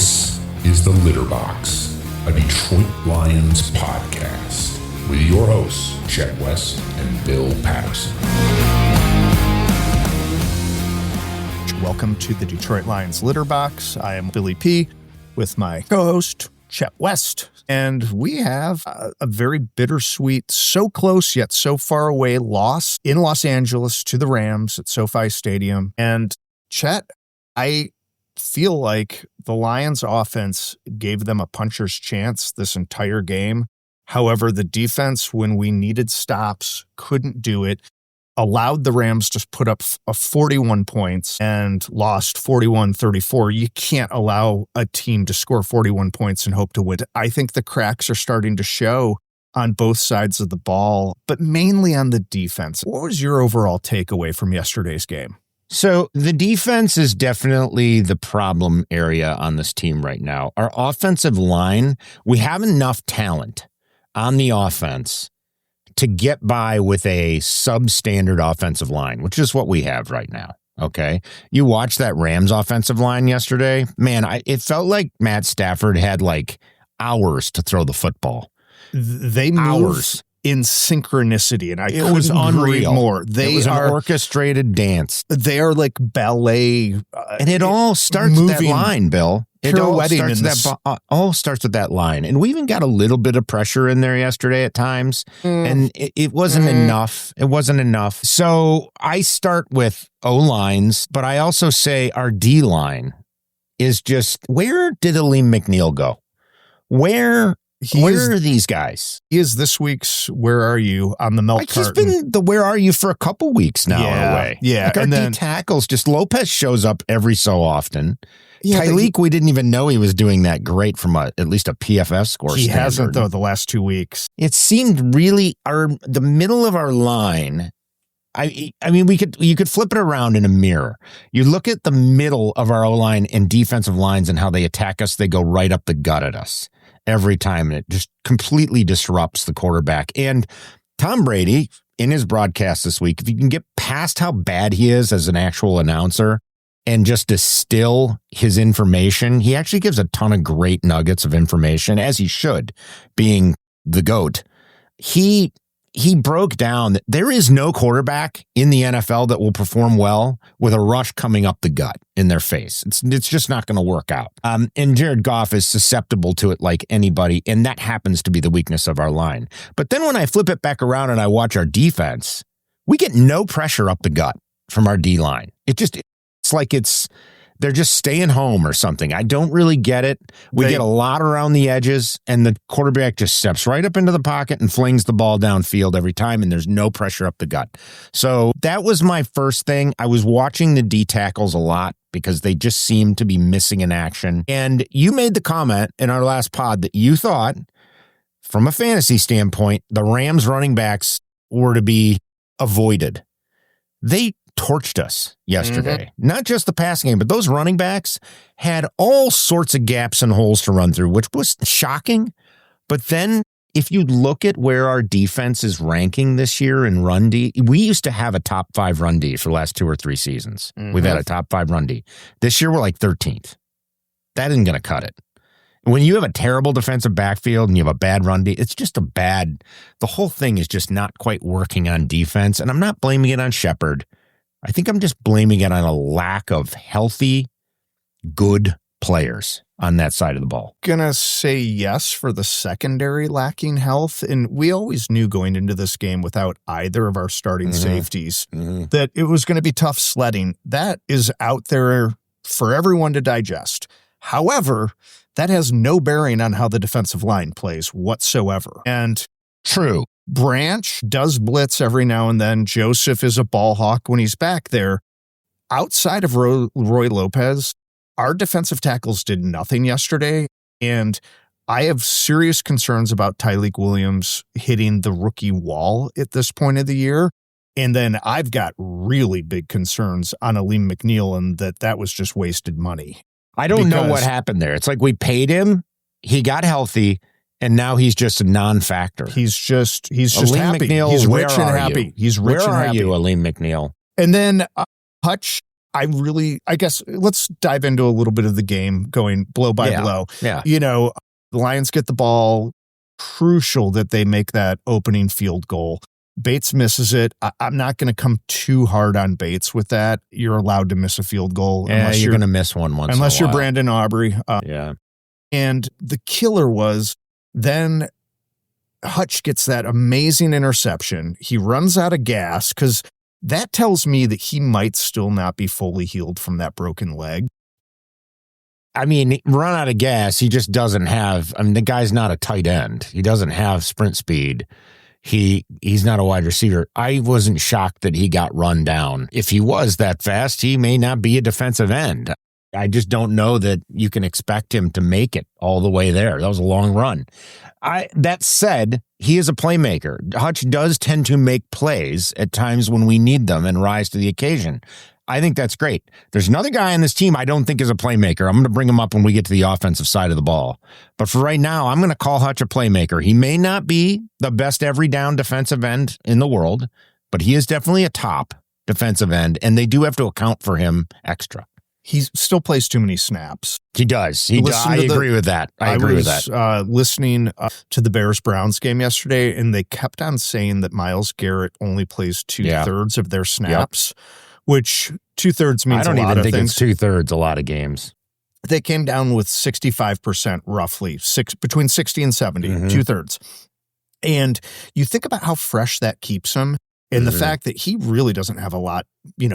This is The Litter Box, a Detroit Lions podcast with your hosts, Chet West and Bill Patterson. Welcome to the Detroit Lions Litter Box. I am Billy P. with my co-host, Chet West. And we have a very bittersweet, so close yet so far away loss in Los Angeles to the Rams at SoFi Stadium. And Chet, I feel like the Lions offense gave them a puncher's chance this entire game. However, the defense, when we needed stops, couldn't do it. Allowed the Rams to put up 41 points and lost 41-34. You can't allow a team to score 41 points and hope to win. I think the cracks are starting to show on both sides of the ball, but mainly on the defense. What was your overall takeaway from yesterday's game? So the defense is definitely the problem area on this team right now. Our offensive line, we have enough talent on the offense to get by with a substandard offensive line, which is what we have right now. Okay. You watch that Rams offensive line yesterday, man, it felt like Matt Stafford had like hours to throw the football. They moved in synchronicity, and it was unreal. More. It was an orchestrated dance. They are like ballet. And it all starts with that line, Bill. It all starts with that line. And we even got a little bit of pressure in there yesterday at times. And it wasn't enough. It wasn't enough. So I start with O-lines, but I also say our D-line is just, where did Aleem McNeil go? Where are these guys? He is this week's Where Are You on the milk carton. He's been the Where Are You for a couple weeks now in a way. Yeah. Like our D tackles, just Lopez shows up every so often. Yeah, Tyleek, we didn't even know he was doing that great from at least a PFF score He standard. hasn't, though, the last 2 weeks. It seemed really the middle of our line. I mean, you could flip it around in a mirror. You look at the middle of our O-line and defensive lines and how they attack us. They go right up the gut at us every time, and it just completely disrupts the quarterback. And Tom Brady, in his broadcast this week, if you can get past how bad he is as an actual announcer and just distill his information, he actually gives a ton of great nuggets of information, as he should, being the GOAT. He broke down that there is no quarterback in the NFL that will perform well with a rush coming up the gut in their face. It's just not going to work out. And Jared Goff is susceptible to it like anybody, and that happens to be the weakness of our line. But then when I flip it back around and I watch our defense, we get no pressure up the gut from our D-line. It's like they're just staying home or something. I don't really get it. We get a lot around the edges, and the quarterback just steps right up into the pocket and flings the ball downfield every time, and there's no pressure up the gut. So that was my first thing. I was watching the D tackles a lot because they just seemed to be missing in action. And you made the comment in our last pod that you thought, from a fantasy standpoint, the Rams running backs were to be avoided. They torched us yesterday. Not just the passing game, but those running backs had all sorts of gaps and holes to run through, which was shocking. But then if you look at where our defense is ranking this year in run D, we used to have a top 5 run D for the last 2 or 3 seasons. We've had a top 5 run D. This year, we're like 13th. That isn't going to cut it. When you have a terrible defensive backfield and you have a bad run D, it's just the whole thing is just not quite working on defense. And I'm not blaming it on Shepard. I think I'm just blaming it on a lack of healthy, good players on that side of the ball. Gonna say yes for the secondary lacking health. And we always knew going into this game without either of our starting safeties that it was going to be tough sledding. That is out there for everyone to digest. However, that has no bearing on how the defensive line plays whatsoever. And true. Branch does blitz every now and then. Joseph is a ball hawk when he's back there. Outside of Roy Lopez, our defensive tackles did nothing yesterday, and I have serious concerns about Tyleek Williams hitting the rookie wall at this point of the year. And then I've got really big concerns on Aleem McNeil, and that was just wasted money. I don't know what happened there. It's like we paid him, he got healthy, and now he's just a non-factor. He's just Aleem happy. McNeil, he's rich and happy. He's rich and happy. Where are you, Aleem McNeil? And then Hutch I guess let's dive into a little bit of the game going blow by blow. Yeah. The Lions get the ball. Crucial that they make that opening field goal. Bates misses it. I'm not going to come too hard on Bates with that. You're allowed to miss a field goal. Yeah, you're going to miss one once unless in a you're while. Brandon Aubrey. Yeah. And the killer was then Hutch gets that amazing interception. He runs out of gas because that tells me that he might still not be fully healed from that broken leg. I mean, run out of gas. He just doesn't have, the guy's not a tight end. He doesn't have sprint speed. He's not a wide receiver. I wasn't shocked that he got run down. If he was that fast, he may not be a defensive end. I just don't know that you can expect him to make it all the way there. That was a long run. That said, he is a playmaker. Hutch does tend to make plays at times when we need them and rise to the occasion. I think that's great. There's another guy on this team I don't think is a playmaker. I'm going to bring him up when we get to the offensive side of the ball. But for right now, I'm going to call Hutch a playmaker. He may not be the best every down defensive end in the world, but he is definitely a top defensive end, and they do have to account for him extra. He still plays too many snaps. He does. I agree with that. I agree with that. Listening to the Bears-Browns game yesterday, and they kept on saying that Myles Garrett only plays 2/3 of their snaps. Yep. Which 2/3 means a lot of things. I don't even think it's 2/3 a lot of games. They came down with 65% roughly, between 60 and 70, 2/3. And you think about how fresh that keeps him and the fact that he really doesn't have a lot,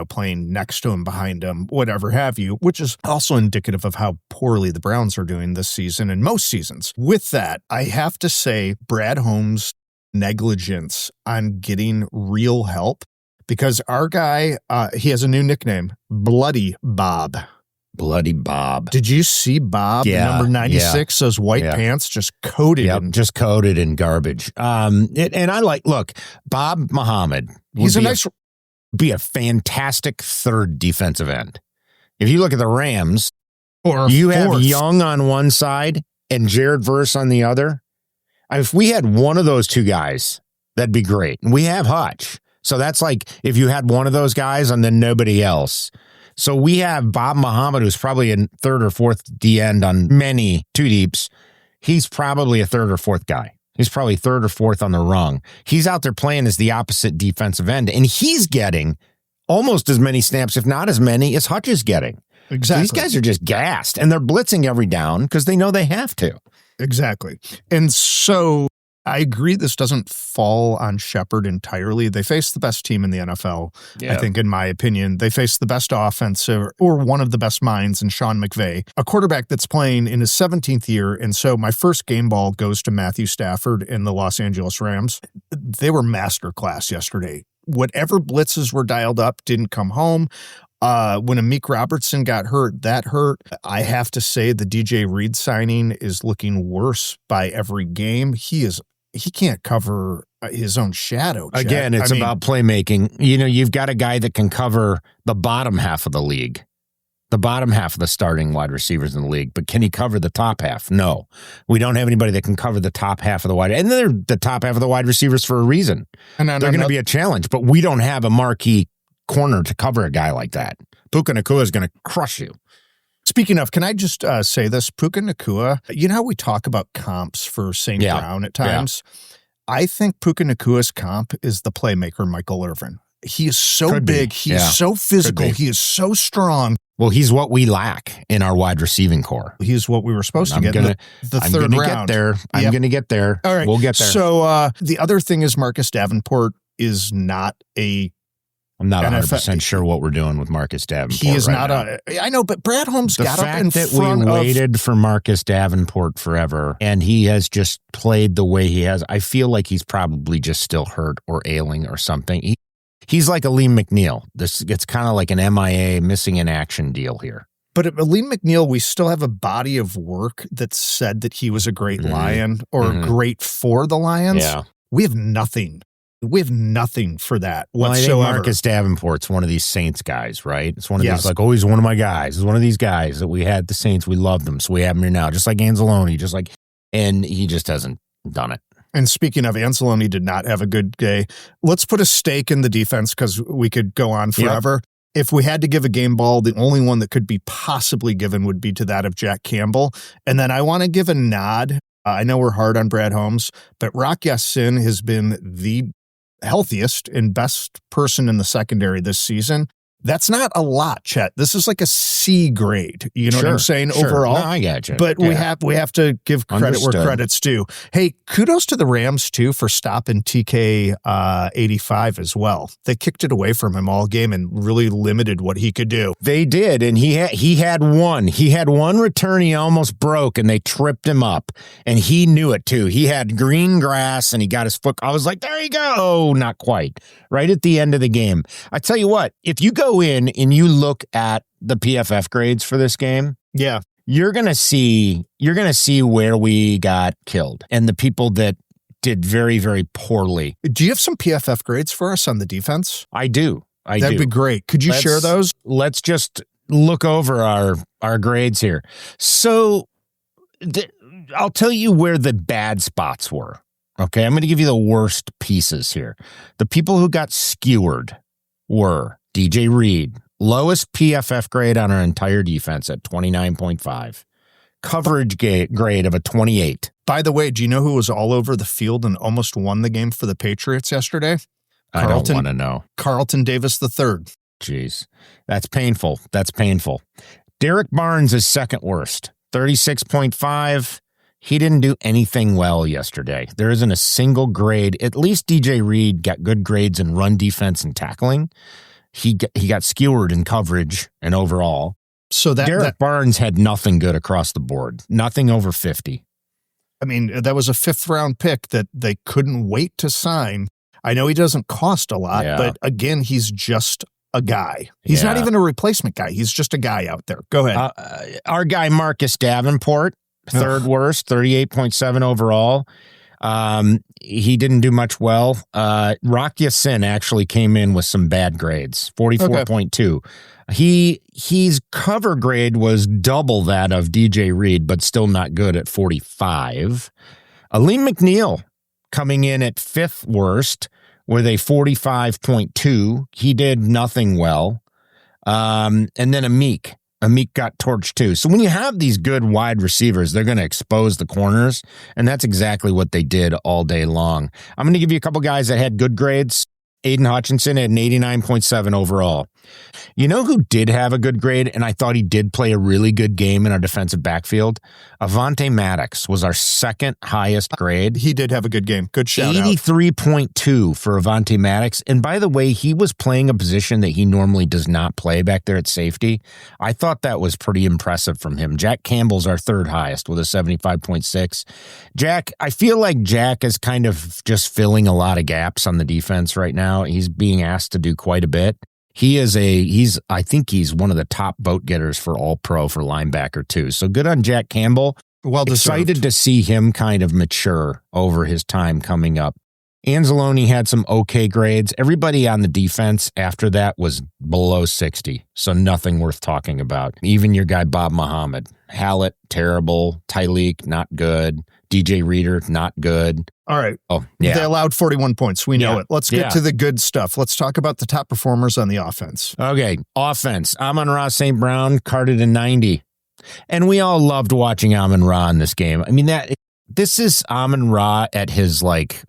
playing next to him, behind him, whatever have you, which is also indicative of how poorly the Browns are doing this season and most seasons. With that, I have to say Brad Holmes' negligence on getting real help. Because our guy, he has a new nickname, Bloody Bob. Bloody Bob. Did you see Bob, number 96, those white pants just coated in garbage. And I look, Bob Muhammad be a fantastic third defensive end. If you look at the Rams, you have Young on one side and Jared Verse on the other. If we had one of those two guys, that'd be great. And we have Hutch. So that's like if you had one of those guys and then nobody else. So we have Bob Muhammad, who's probably a third or fourth D end on many two deeps. He's probably a third or fourth guy. He's probably third or fourth on the rung. He's out there playing as the opposite defensive end, and he's getting almost as many snaps, if not as many, as Hutch is getting. Exactly. So these guys are just gassed, and they're blitzing every down because they know they have to. Exactly. And so I agree this doesn't fall on Shepard entirely. They face the best team in the NFL, I think, in my opinion. They face the best offense or one of the best minds in Sean McVay, a quarterback that's playing in his 17th year. And so my first game ball goes to Matthew Stafford and the Los Angeles Rams. They were masterclass yesterday. Whatever blitzes were dialed up didn't come home. When Amik Robertson got hurt, that hurt. I have to say the DJ Reed signing is looking worse by every game. He can't cover his own shadow. Chad. Again, it's about playmaking. You've got a guy that can cover the bottom half of the league, the bottom half of the starting wide receivers in the league. But can he cover the top half? No. We don't have anybody that can cover the top half of the wide. And they're the top half of the wide receivers for a reason. They're going to be a challenge. But we don't have a marquee corner to cover a guy like that. Puka Nacua is going to crush you. Speaking of, can I just say this? Puka Nacua, you know how we talk about comps for St. Brown at times? Yeah. I think Puka Nakua's comp is the playmaker Michael Irvin. He is so big. He is so physical. He is so strong. Well, he's what we lack in our wide receiving core. He's what we were supposed to get in the third round. I'm going to get there. All right. We'll get there. So the other thing is Marcus Davenport is not a I'm not 100% sure what we're doing with Marcus Davenport. He is not I know, but Brad Holmes got up in front of... The fact that we waited for Marcus Davenport forever, and he has just played the way he has, I feel like he's probably just still hurt or ailing or something. He's like a Liam McNeil. It's kind of like an MIA, missing in action deal here. But Liam McNeil, we still have a body of work that said that he was a great Lion or great for the Lions. Yeah. We have nothing. We have nothing for that whatsoever. I think Marcus Davenport's one of these Saints guys, right? It's one of these, like, he's one of my guys. He's one of these guys that we had the Saints. We loved them, so we have him here now. Just like Anzalone, and he just hasn't done it. And speaking of, Anzalone did not have a good day. Let's put a stake in the defense because we could go on forever. If we had to give a game ball, the only one that could be possibly given would be to that of Jack Campbell. And then I want to give a nod. I know we're hard on Brad Holmes, but Rock Ya-Sin has been the healthiest and best person in the secondary this season. That's not a lot, Chet. This is like a C grade. You know what I'm saying? Sure. Overall. No, I got you. But we have to give credit where credit's due. Hey, kudos to the Rams too for stopping TK 85 as well. They kicked it away from him all game and really limited what he could do. They did, and he had one return he almost broke, and they tripped him up, and he knew it too. He had green grass, and he got his foot. I was like, there you go. Not quite. Right at the end of the game. I tell you what, if you go in and you look at the PFF grades for this game, yeah, you're gonna see where we got killed and the people that did very, very poorly. Do you have some PFF grades for us on the defense? I do. That'd be great. Could you share those? Let's just look over our grades here. So I'll tell you where the bad spots were. Okay, I'm going to give you the worst pieces here. The people who got skewered were DJ Reed, lowest PFF grade on our entire defense at 29.5. Coverage grade of a 28. By the way, do you know who was all over the field and almost won the game for the Patriots yesterday? I don't want to know. Carlton Davis III. Jeez, that's painful. Derek Barnes is second worst, 36.5. He didn't do anything well yesterday. There isn't a single grade. At least DJ Reed got good grades in run defense and tackling. He got skewered in coverage and overall. So Derek Barnes had nothing good across the board. Nothing over 50. I mean, that was a 5th round pick that they couldn't wait to sign. I know he doesn't cost a lot, but again, he's just a guy. He's not even a replacement guy. He's just a guy out there. Go ahead. Our guy, Marcus Davenport, third worst, 38.7 overall. He didn't do much well. Rock Ya-Sin actually came in with some bad grades, 44.2. His cover grade was double that of DJ Reed, but still not good at 45. Aleem McNeil coming in at 5th worst with a 45.2. He did nothing well. And then Amik got torched too. So when you have these good wide receivers, they're going to expose the corners, and that's exactly what they did all day long. I'm going to give you a couple guys that had good grades. Aiden Hutchinson had an 89.7 overall. You know who did have a good grade, and I thought he did play a really good game in our defensive backfield? Avonte Maddox was our second highest grade. He did have a good game. Good shout 83.2 for Avonte Maddox. And by the way, he was playing a position that he normally does not play back there at safety. I thought that was pretty impressive from him. Jack Campbell's our third highest with a 75.6. I feel like Jack is kind of just filling a lot of gaps on the defense right now. He's being asked to do quite a bit. I think he's one of the top vote getters for all pro for linebacker too. So good on Jack Campbell. Well deserved. Excited to see him kind of mature over his time coming up. Anzalone had some okay grades. Everybody on the defense after that was below 60. So nothing worth talking about. Even your guy, Bob Muhammad. Hallett, terrible. Tyleek, not good. DJ Reader, not good. All right. Oh, yeah. They allowed 41 points. We know it. Let's get to the good stuff. Let's talk about the top performers on the offense. Okay. Offense. Amon-Ra St. Brown carded a 90. And we all loved watching Amon-Ra in this game. I mean, this is Amon-Ra at his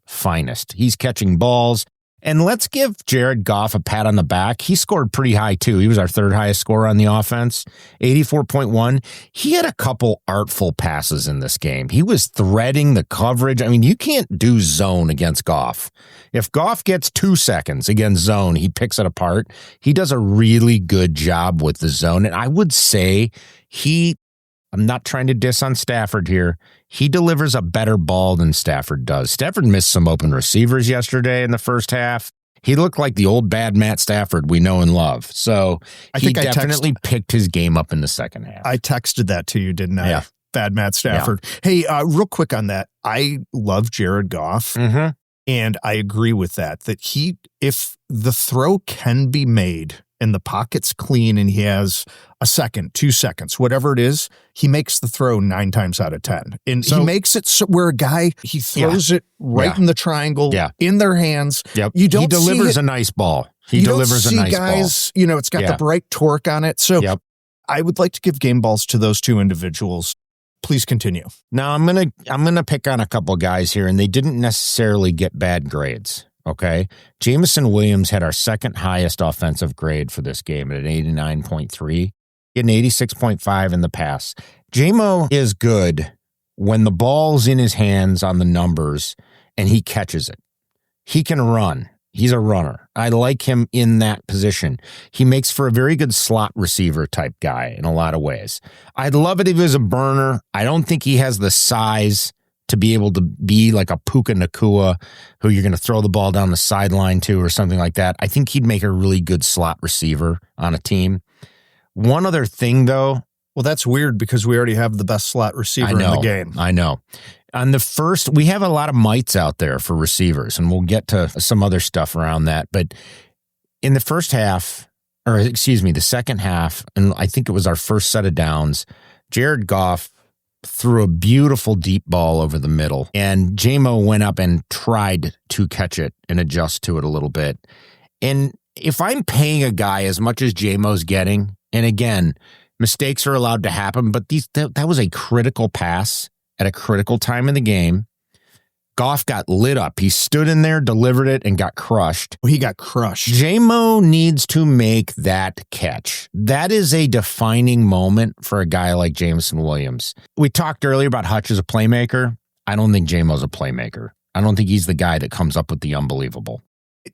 finest. He's catching balls. And let's give Jared Goff a pat on the back. He scored pretty high too. He was our third highest scorer on the offense, 84.1. He had a couple artful passes in this game. He was threading the coverage. I mean, you can't do zone against Goff. If Goff gets 2 seconds against zone, he picks it apart. He does a really good job with the zone. And I would say I'm not trying to diss on Stafford here. He delivers a better ball than Stafford does. Stafford missed some open receivers yesterday in the first half. He looked like the old bad Matt Stafford we know and love. So he definitely picked his game up in the second half. I texted that to you, didn't I? Yeah. Bad Matt Stafford. Yeah. Hey, real quick on that. I love Jared Goff. Mm-hmm. And I agree with that if the throw can be made and the pocket's clean and he has a second, 2 seconds, whatever it is, he makes the throw 9 times out of 10. And he makes it so where he throws it right in the triangle, in their hands. Yep. You don't he delivers see a nice ball. He delivers a nice guys, ball. It's got the bright torque on it. So Yep. I would like to give game balls to those two individuals. Please continue. Now I'm gonna pick on a couple guys here, and they didn't necessarily get bad grades. Okay, Jameson Williams had our second highest offensive grade for this game at an 89.3, an 86.5 in the pass. JMO is good when the ball's in his hands on the numbers and he catches it. He can run. He's a runner. I like him in that position. He makes for a very good slot receiver type guy in a lot of ways. I'd love it if he was a burner. I don't think he has the size to be able to be like a Puka Nacua who you're going to throw the ball down the sideline to or something like that. I think he'd make a really good slot receiver on a team. One other thing, though. Well, that's weird because we already have the best slot receiver in the game. I know. On the first, we have a lot of mites out there for receivers, and we'll get to some other stuff around that. But in the first half, the second half, and I think it was our first set of downs, Jared Goff threw a beautiful deep ball over the middle, and JMO went up and tried to catch it and adjust to it a little bit. And if I'm paying a guy as much as JMO's getting, and again, mistakes are allowed to happen, but that was a critical pass at a critical time in the game. Goff got lit up. He stood in there, delivered it, and got crushed. He got crushed. JMO needs to make that catch. That is a defining moment for a guy like Jameson Williams. We talked earlier about Hutch as a playmaker. I don't think JMO's a playmaker. I don't think he's the guy that comes up with the unbelievable.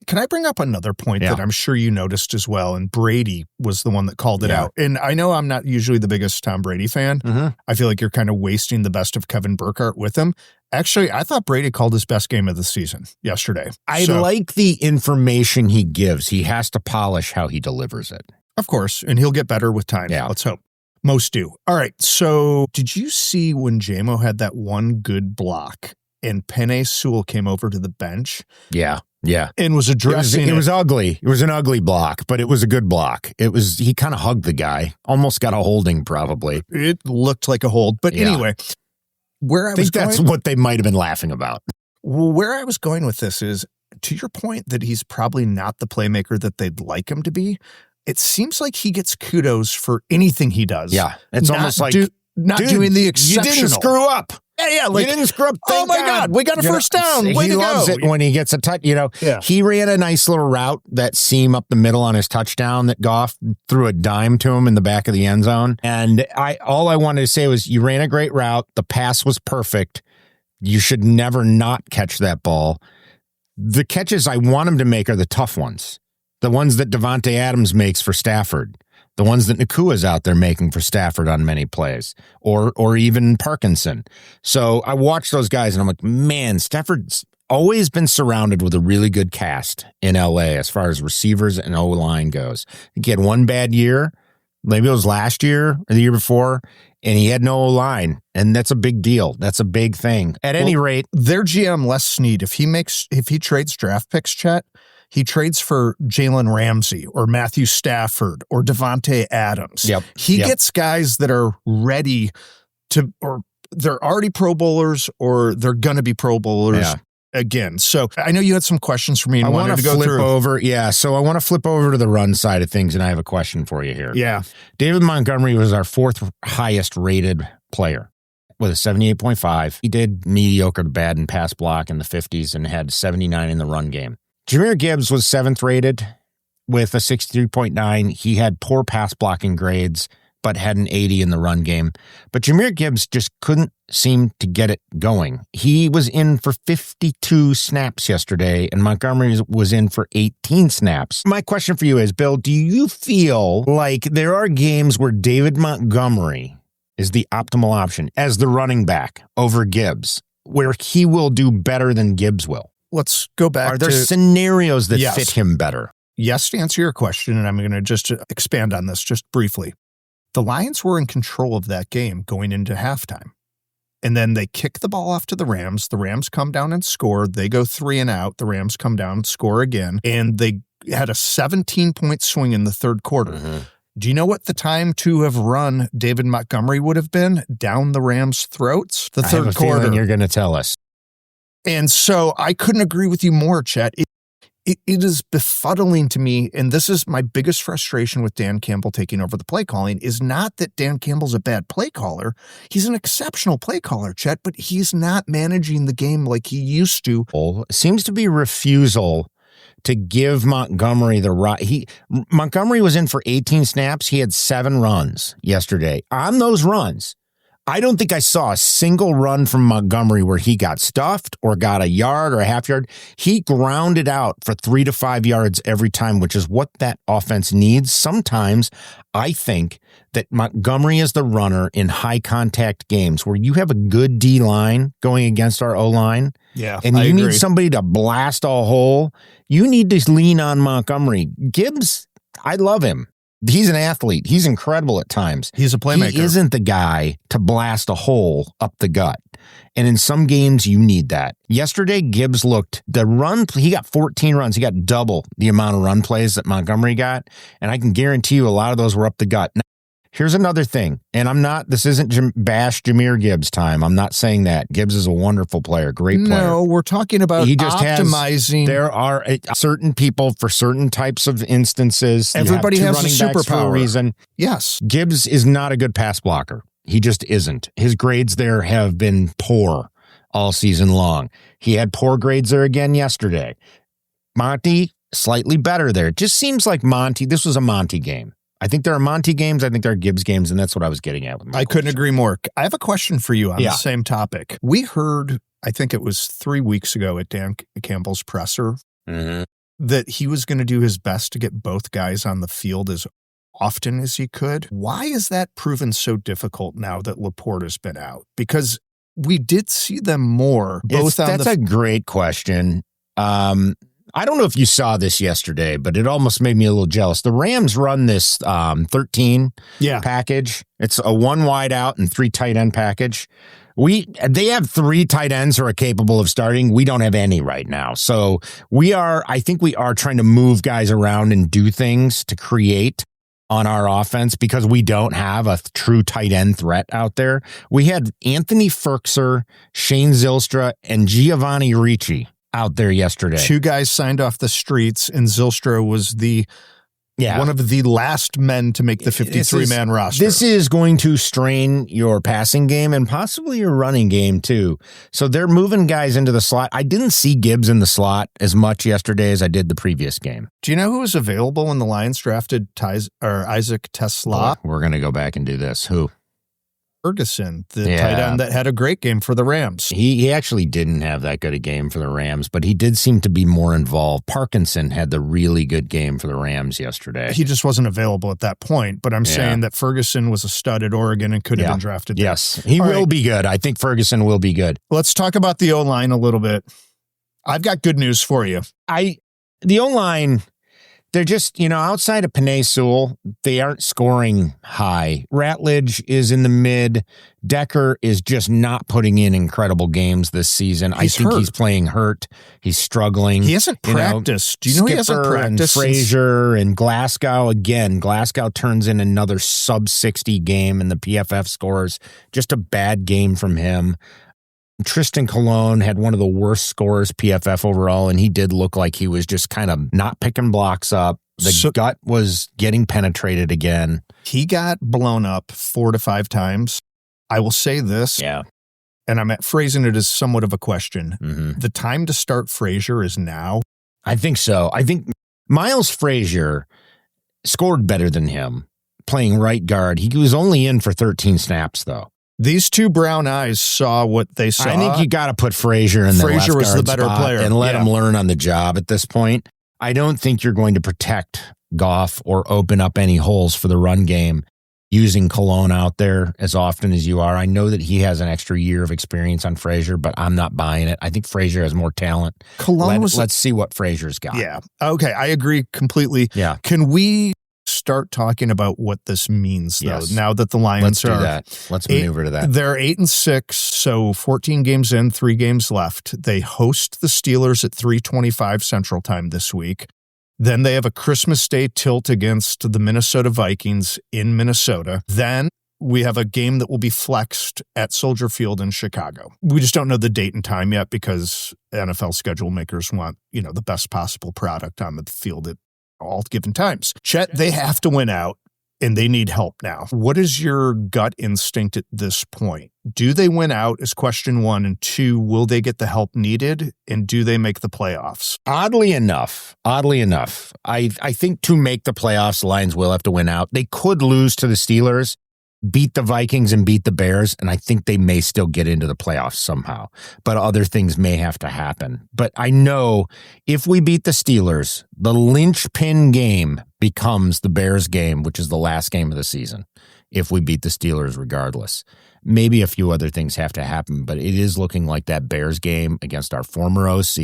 Can I bring up another point that I'm sure you noticed as well? And Brady was the one that called it out. And I know I'm not usually the biggest Tom Brady fan. Mm-hmm. I feel like you're kind of wasting the best of Kevin Burkhardt with him. Actually, I thought Brady called his best game of the season yesterday. I like the information he gives. He has to polish how he delivers it. Of course. And he'll get better with time. Yeah. Let's hope. Most do. All right. So did you see when JMO had that one good block and Penei Sewell came over to the bench? Yeah. Yeah. And was addressing it was ugly. It was an ugly block, but it was a good block. He kind of hugged the guy. Almost got a holding, probably. It looked like a hold. But anyway, I think that's what they might have been laughing about. Well, where I was going with this is, to your point that he's probably not the playmaker that they'd like him to be, it seems like he gets kudos for anything he does. Yeah. It's almost like, doing the exceptional. You didn't screw up. Yeah, like, you didn't screw up. Oh my God, we got a first down. Way he to loves go. It when he gets a touch. He ran a nice little route, that seam up the middle on his touchdown that Goff threw a dime to him in the back of the end zone. And all I wanted to say was, you ran a great route. The pass was perfect. You should never not catch that ball. The catches I want him to make are the tough ones, the ones that Devontae Adams makes for Stafford. The ones that Nakua's out there making for Stafford on many plays, or even Parkinson. So I watched those guys and I'm like, man, Stafford's always been surrounded with a really good cast in LA as far as receivers and O-line goes. I think he had one bad year, maybe it was last year or the year before, and he had no O-line, and that's a big deal. That's a big thing. At any rate, their GM Les Snead, if he trades draft picks, Chet, he trades for Jalen Ramsey or Matthew Stafford or Devontae Adams. He gets guys that are ready to, or they're already Pro Bowlers or they're going to be Pro Bowlers again. So I know you had some questions for me. And I want to flip over. Yeah. So I want to flip over to the run side of things, and I have a question for you here. Yeah. David Montgomery was our fourth highest rated player with a 78.5. He did mediocre to bad in pass block in the 50s and had 79 in the run game. Jahmyr Gibbs was 7th rated with a 63.9. He had poor pass blocking grades, but had an 80 in the run game. But Jahmyr Gibbs just couldn't seem to get it going. He was in for 52 snaps yesterday, and Montgomery was in for 18 snaps. My question for you is, Bill, do you feel like there are games where David Montgomery is the optimal option as the running back over Gibbs, where he will do better than Gibbs will? Let's go back. Are there scenarios that fit him better? Yes, to answer your question, and I'm going to just expand on this just briefly. The Lions were in control of that game going into halftime. And then they kick the ball off to the Rams. The Rams come down and score. They go 3 and out. The Rams come down, score again. And they had a 17-point swing in the third quarter. Mm-hmm. Do you know what the time to have run David Montgomery would have been down the Rams' throats? The third quarter. You're going to tell us. And so I couldn't agree with you more, Chet. it is befuddling to me, and this is my biggest frustration with Dan Campbell taking over the play calling, is not that Dan Campbell's a bad play caller. He's an exceptional play caller, Chet, but he's not managing the game like he used to. Seems to be refusal to give Montgomery the right. Montgomery was in for 18 snaps. He had 7 runs yesterday. On those runs, I don't think I saw a single run from Montgomery where he got stuffed or got a yard or a half yard. He grounded out for 3 to 5 yards every time, which is what that offense needs. Sometimes I think that Montgomery is the runner in high contact games where you have a good D line going against our O line. Yeah, and you need somebody to blast a hole. You need to lean on Montgomery. Gibbs, I love him. He's an athlete. He's incredible at times. He's a playmaker. He isn't the guy to blast a hole up the gut. And in some games, you need that. Yesterday, Gibbs he got 14 runs. He got double the amount of run plays that Montgomery got. And I can guarantee you a lot of those were up the gut. Now, here's another thing. And this isn't bash Jahmyr Gibbs time. I'm not saying that. Gibbs is a wonderful player, great player. No, we're talking about optimizing. There are certain people for certain types of instances. Everybody has a superpower. For a reason. Yes. Gibbs is not a good pass blocker. He just isn't. His grades there have been poor all season long. He had poor grades there again yesterday. Monty, slightly better there. It just seems like this was a Monty game. I think there are Monty games. I think there are Gibbs games, and that's what I was getting at. I couldn't agree more. I have a question for you on the same topic. We heard, I think it was 3 weeks ago at Dan Campbell's presser, that he was going to do his best to get both guys on the field as often as he could. Why is that proven so difficult now that Laporta's been out? Because we did see them more. That's a great question. I don't know if you saw this yesterday, but it almost made me a little jealous. The Rams run this 13 package. It's a 1 wide out and 3 tight end package. They have 3 tight ends who are capable of starting. We don't have any right now. So I think we are trying to move guys around and do things to create on our offense because we don't have a true tight end threat out there. We had Anthony Ferkser, Shane Zylstra, and Giovanni Ricci out there yesterday. 2 guys signed off the streets, and Zylstra was one of the last men to make the 53-man roster. This is going to strain your passing game and possibly your running game, too. So they're moving guys into the slot. I didn't see Gibbs in the slot as much yesterday as I did the previous game. Do you know who was available when the Lions drafted Isaac Tesla? We're going to go back and do this. Who? Ferguson, the tight end that had a great game for the Rams. He actually didn't have that good a game for the Rams, but he did seem to be more involved. Parkinson had the really good game for the Rams yesterday. He just wasn't available at that point, but I'm saying that Ferguson was a stud at Oregon and could have been drafted there. Yes, he will be good. I think Ferguson will be good. Let's talk about the O-line a little bit. I've got good news for you. The O-line, they're just, outside of Penei Sewell, they aren't scoring high. Ratledge is in the mid. Decker is just not putting in incredible games this season. I think he's playing hurt. He's struggling. He hasn't practiced. Do you know he hasn't practiced? And Frazier and Glasgow, again, Glasgow turns in another sub-60 game in the PFF scores. Just a bad game from him. Tristan Colon had one of the worst scores PFF overall, and he did look like he was just kind of not picking blocks up. The gut was getting penetrated again. He got blown up 4 to 5 times. I will say this, and I'm phrasing it as somewhat of a question. The time to start Frazier is now. I think so. I think Miles Frazier scored better than him playing right guard. He was only in for 13 snaps, though. These 2 brown eyes saw what they saw. I think you got to put Frazier in the left guard was the better player and let him learn on the job at this point. I don't think you're going to protect Goff or open up any holes for the run game using Cologne out there as often as you are. I know that he has an extra year of experience on Frazier, but I'm not buying it. I think Frazier has more talent. Let's see what Frazier's got. Yeah. Okay. I agree completely. Yeah. Can we start talking about what this means, though, now that the Lions Let's maneuver to that. They're 8-6, so 14 games in, 3 games left. They host the Steelers at 3:25 Central Time this week. Then they have a Christmas Day tilt against the Minnesota Vikings in Minnesota. Then we have a game that will be flexed at Soldier Field in Chicago. We just don't know the date and time yet because NFL schedule makers want, the best possible product on the field at all given times. Chet, they have to win out and they need help now. What is your gut instinct at this point? Do they win out is question one, and two, will they get the help needed, and do they make the playoffs? Oddly enough, I think to make the playoffs, the Lions will have to win out. They could lose to the Steelers, beat the Vikings, and beat the Bears, and I think they may still get into the playoffs somehow. But other things may have to happen. But I know if we beat the Steelers, the linchpin game becomes the Bears game, which is the last game of the season, if we beat the Steelers regardless. Maybe a few other things have to happen, but it is looking like that Bears game against our former OC.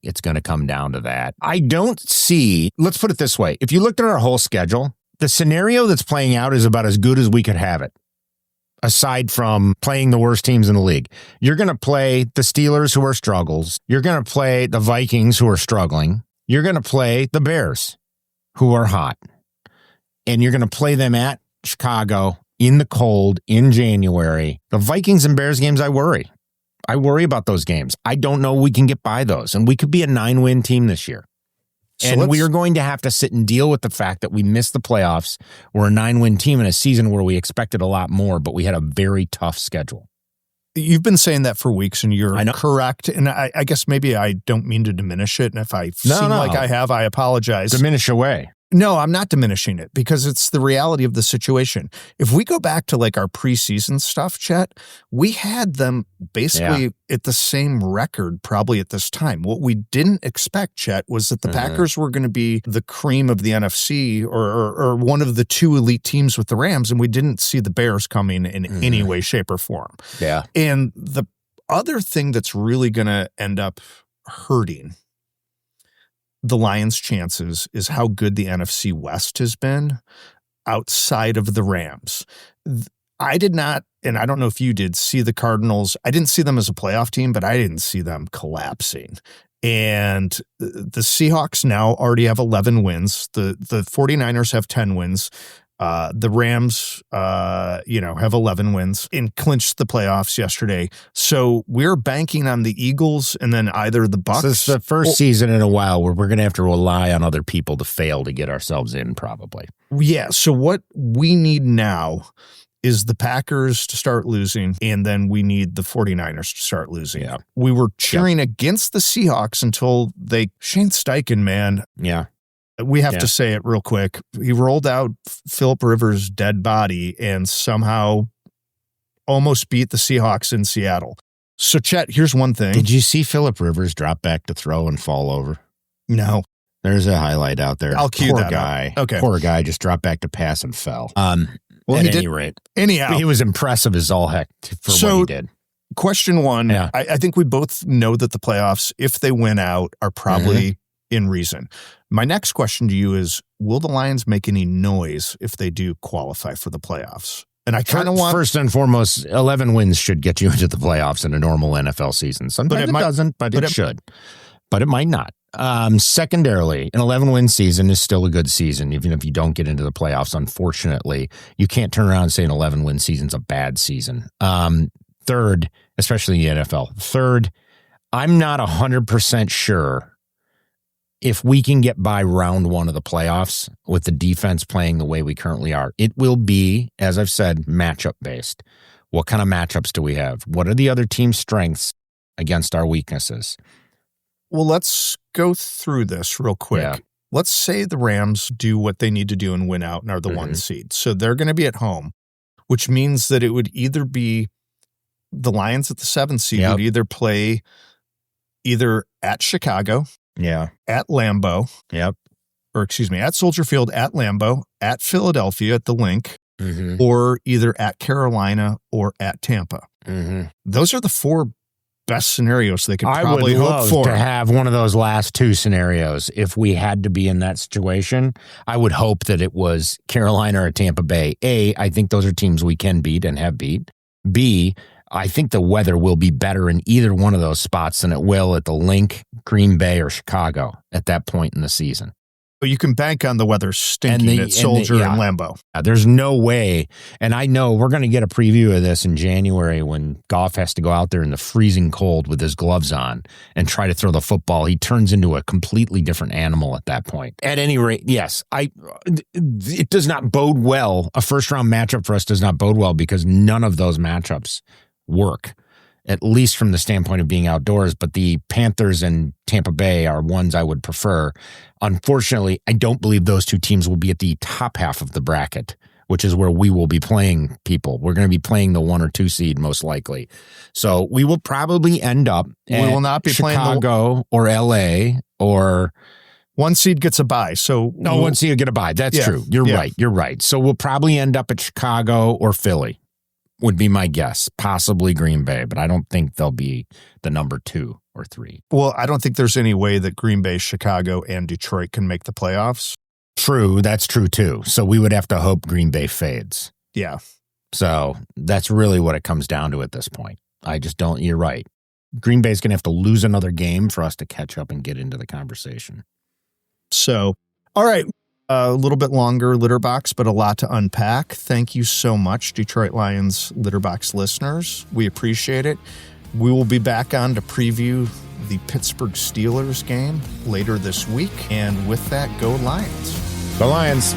It's going to come down to that. I don't see, let's put it this way. If you looked at our whole schedule, the scenario that's playing out is about as good as we could have it, aside from playing the worst teams in the league. You're going to play the Steelers, who are struggles. You're going to play the Vikings, who are struggling. You're going to play the Bears, who are hot. And you're going to play them at Chicago in the cold in January. The Vikings and Bears games, I worry. I worry about those games. I don't know we can get by those. And we could be a 9-win team this year. And we are going to have to sit and deal with the fact that we missed the playoffs. We're a 9-win team in a season where we expected a lot more, but we had a very tough schedule. You've been saying that for weeks, and you're correct. And I guess maybe I don't mean to diminish it. And if I seem like I have, I apologize. Diminish away. No, I'm not diminishing it because it's the reality of the situation. If we go back to like our preseason stuff, Chet, we had them basically at the same record probably at this time. What we didn't expect, Chet, was that the Packers were going to be the cream of the NFC or one of the two elite teams with the Rams, and we didn't see the Bears coming in any way, shape, or form. Yeah. And the other thing that's really going to end up hurting the Lions' chances is how good the NFC West has been outside of the Rams. I did not, and I don't know if you did, see the Cardinals. I didn't see them as a playoff team, but I didn't see them collapsing. And the Seahawks now already have 11 wins. The 49ers have 10 wins. The Rams, have 11 wins and clinched the playoffs yesterday. So we're banking on the Eagles and then either the Bucs. This is the first season in a while where we're going to have to rely on other people to fail to get ourselves in, probably. Yeah. So what we need now is the Packers to start losing, and then we need the 49ers to start losing. Yeah. We were cheering against the Seahawks until Shane Steichen, man. Yeah. We have to say it real quick. He rolled out Phillip Rivers' dead body and somehow almost beat the Seahawks in Seattle. So, Chet, here's one thing. Did you see Phillip Rivers drop back to throw and fall over? No. There's a highlight out there. I'll cue that guy. up. Okay. Poor guy just dropped back to pass and fell. Well, at any rate. Anyhow. He was impressive as all heck for what he did. Question one, I think we both know that the playoffs, if they win out, are probably in reason. My next question to you is, will the Lions make any noise if they do qualify for the playoffs? And I kind of want... First and foremost, 11 wins should get you into the playoffs in a normal NFL season. Sometimes it doesn't, but it should. But it might not. Secondarily, an 11-win season is still a good season, even if you don't get into the playoffs. Unfortunately, you can't turn around and say an 11-win season's a bad season. Third, especially in the NFL. Third, I'm not 100% sure if we can get by round one of the playoffs with the defense playing the way we currently are. It will be, as I've said, matchup based. What kind of matchups do we have? What are the other team's strengths against our weaknesses? Well, let's go through this real quick. Yeah. Let's say the Rams do what they need to do and win out and are the one seed. So they're going to be at home, which means that it would either be the Lions at the 7th seed would either play either at Chicago, at Lambeau, at Soldier Field, at Lambeau, at Philadelphia, at the Link, or either at Carolina or at Tampa. Those are the four best scenarios they could probably hope for. To have one of those last two scenarios. If we had to be in that situation, I would hope that it was Carolina or Tampa Bay. A, I think those are teams we can beat and have beat. B, I think the weather will be better in either one of those spots than it will at the Link, Green Bay, or Chicago at that point in the season. But you can bank on the weather stinking at Soldier and Lambeau. There's no way. And I know we're going to get a preview of this in January when Goff has to go out there in the freezing cold with his gloves on and try to throw the football. He turns into a completely different animal at that point. At any rate, yes, it does not bode well. A first-round matchup for us does not bode well because none of those matchups work, at least from the standpoint of being outdoors. But the Panthers and Tampa Bay are ones I would prefer. Unfortunately, I don't believe those two teams will be at the top half of the bracket, which is where we will be playing people. We're going to be playing the 1 or 2 seed most likely. So we will probably end up we will not be Chicago or LA or 1 seed gets a bye. So no, 1 seed will get a bye. That's true. You're right. So we'll probably end up at Chicago or Philly would be my guess, possibly Green Bay, but I don't think they'll be the number 2 or 3. Well, I don't think there's any way that Green Bay, Chicago, and Detroit can make the playoffs. True, that's true too. So we would have to hope Green Bay fades. Yeah. So that's really what it comes down to at this point. I just don't, you're right. Green Bay's going to have to lose another game for us to catch up and get into the conversation. So, all right. A little bit longer litter box, but a lot to unpack. Thank you so much, Detroit Lions litter box listeners. We appreciate it. We will be back on to preview the Pittsburgh Steelers game later this week. And with that, go Lions. Go Lions.